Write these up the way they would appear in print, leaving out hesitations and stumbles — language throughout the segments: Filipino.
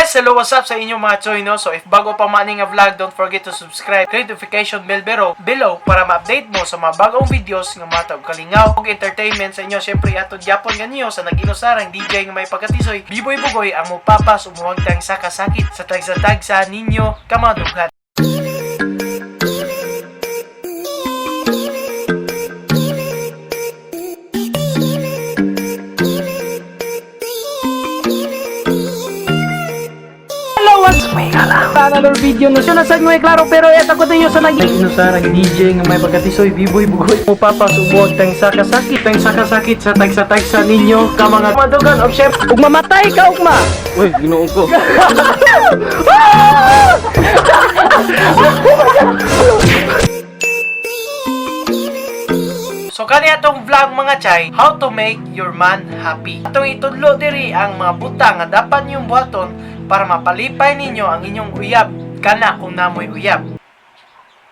Yes, hello, what's up sa inyong mga choy, no? So, if bago pa man nga vlog, don't forget to subscribe, click notification bell below para ma-update mo sa mga bagong videos nga mga tawag kalingaw ug entertainment sa inyo. Syempre, atod Japon ganyo sa naginusarang DJ nga may pagkatisoy, Biboy Bugoy ang mupapas umuwag tang sakasakit sa tagsa ninyo kamadughan. Another video na siya nasad mo klaro pero eto ko tayo sa naginusarang DJ nga may pagkatisoy Biboy Bugoy mupapas umuwag tang sakasakit sa tagsa ninyo ka mga madugan of chef ug mamatay ka ugma. Uy, ginoon ko. So kani atong vlog mga chay, how to make your man happy. Atong itudlo diri ang mga butang nga dapat niyong buhaton para mapalipay ninyo ang inyong uyab kana kung namoy uyab.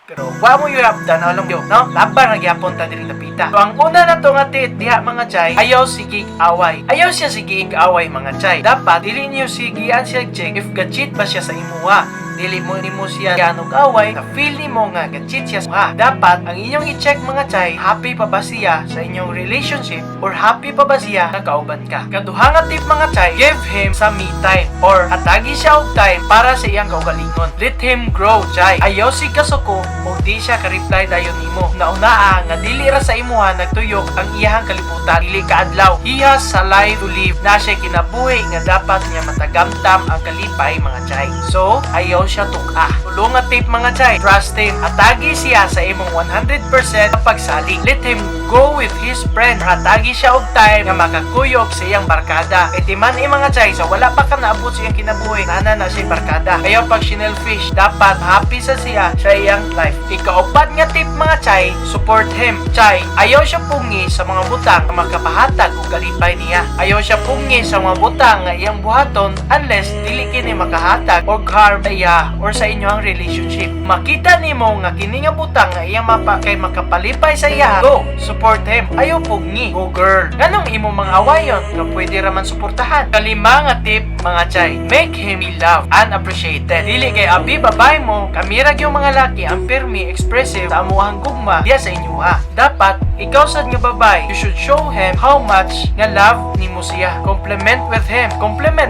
Pero wa mo uyab dan alam yo, no? Laban nagyapon ta diri napita. So ang una na to nga diha mga chay, ayaw sigig away. Ayaw siya sigig away mga chay. Dapat dili niyo sigian siya check if gachit ba siya sa imuha. Dili mo nimo siya ganog away, na feel nimo nga gachit siya ha. Dapat ang inyong i-check mga chay, happy pa ba siya sa inyong relationship or happy pa ba siya na kauban ka. Kaduha nga tip mga chay, give him some me time or atagi siya og time para sa iyang kaugalingon. Let him grow chay. Ayaw si kasuko o di siya ka-reply dayon nimo. Naunaa nga dili ra sa imuha nagtuyok ang iyang kalibutan, dili kaadlaw. He has a life to live na siya kinabuhi nga dapat niya matagamtam ang kalipay mga chay. So ayaw siya tuka. Tulong nga tip mga chay, trust him. Atagi siya sa imong 100% pagsalig. Let him go with his friend. Atagi siya og time nga makakuyog sa iyang barkada. Itiman mga chay, sa wala pa ka naabot sa iyang kinabuhi, nana na siya barkada. Kaya pag sinelfish, dapat happy sa siya sa iyang life. Ikaupat nga tip mga chay, support him. Chay, ayaw siya pungi sa mga butang nga makapahatag og kalipay niya. Ayaw siya pungi sa mga butang nga iyang buhaton unless dili kini makahatag og harm sa iya or sa inyong relationship. Makita nimo nga kini nga butang nga iyang kay makapalipay sa iya, go support him. Ayaw pungi, go girl. Ganong imo mga awayon nga pwede raman suportahan. Kalima nga tip mga chay, make him be loved and appreciated. Dili kay abi babay mo kamirag yung mga laki ang permi expressive sa amuhang gugma diya sa inyo ha. Dapat ikaw sad nga babay, you should show him how much nga love nimo siya. Compliment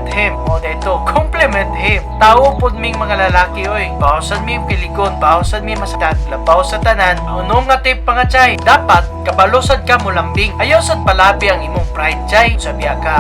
him. O dito, compliment him. Tao pod ming mga lalaki oy. Bawasan mi pilikon, bawasan mi masakit, labaw sa tanan. Unong nga tip pa nga chay, dapat kabalosad ka mo lambing. Ayaw sad palabi ang imong pride chay. Sabiya ka,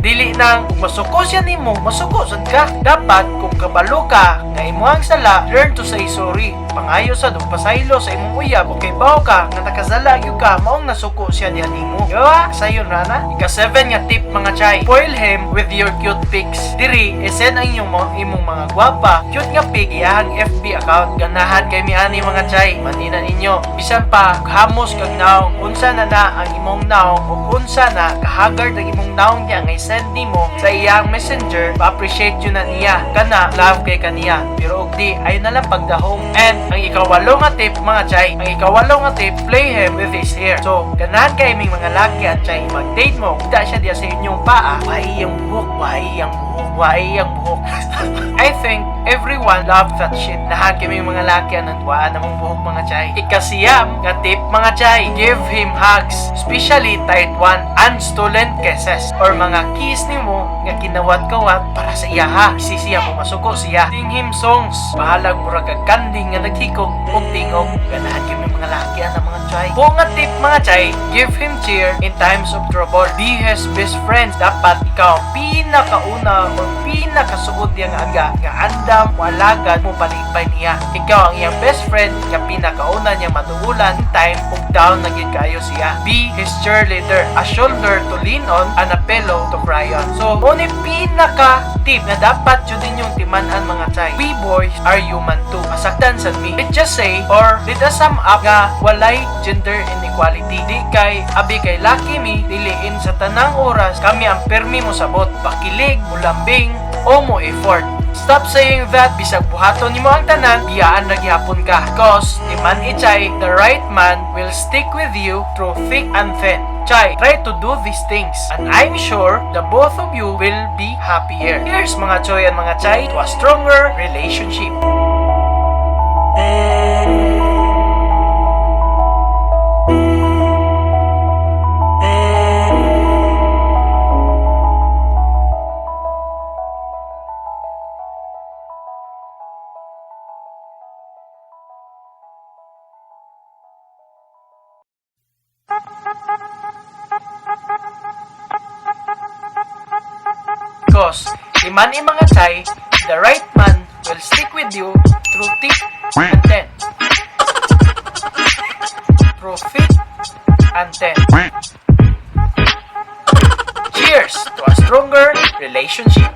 dili nang kung masuko siya nimo, masuko sad ka. Dapat kung kabalo ka nga imuhang sala, learn to say sorry. Pangayo sad og pasaylo sa imong uyab. Okay bawo ka nga nakasala gyud ka, maong nasuko siya diha nimo. Yawa, sayon rana. Ika-7 nga tip mga chay, spoil him with your cute pics. Diri, isend ang imong mga gwapa, cute nga pic iyahang FB account. Ganahan kay miani mga chay, manina ninyo. Bisan pa hamos kag naong unsa na ang imong naong ug unsa na kahagard ang imong naong niya nga i-send nimo sa iyang messenger, pa-appreciate yun na niya. Kana love kay kaniya. Pero og di ay na lang pagdahom. And ang ikawalo nga tip mga chay, ang ikawalo nga tip, play him with his hair. So ganahan kay ming mga laki at chay, mag-date mo, da siya diya sa inyong paa, wahi ang buhok. I think everyone love that shit. Lahat kami mga laki ang nanduaan namang buhok mga chay. Ikasiyam nga tip mga chay, give him hugs, especially tight one and stolen kisses or mga kiss nimo nga kinawat-kawat para sa iya ha. Isisiya mo masuko siya. Sing him songs, bahalag murag kanding nga naghikog og tingog. Ganahan kami mga laki ang mga chay. Buong nga tip mga chay, give him cheer in times of trouble. Be his best friend. Dapat ikaw pinakauna or pinakasuod yang aga nga andam mo alagad mo palipay niya. Ikaw ang iyang best friend nga pinakauna niya maduulan time ug down na gid kaayo siya. Be his cheerleader, a shoulder to lean on and a pillow to cry on. So oni pinaka tip na dapat jud ninyong timan-an mga chay. We boys are human too. Masaktan sad me. Let's just say or let us sum up nga walay gender inequality. Di kay abi kay laki mi diliin sa tanang oras kami ang permi mo sabot, pakilig, mulambing o mo effort. Stop saying that bisag buhaton nimo ang tanan, biyaan na gihapon ka. Cause, di man ichay, the right man will stick with you through thick and thin. Chay, try to do these things and I'm sure the both of you will be happier. Here's mga Choy and mga Chay to a stronger relationship. Because, iman mga Chay, the right man will stick with you through thick and thin. Through thick and thin. Cheers to a stronger relationship.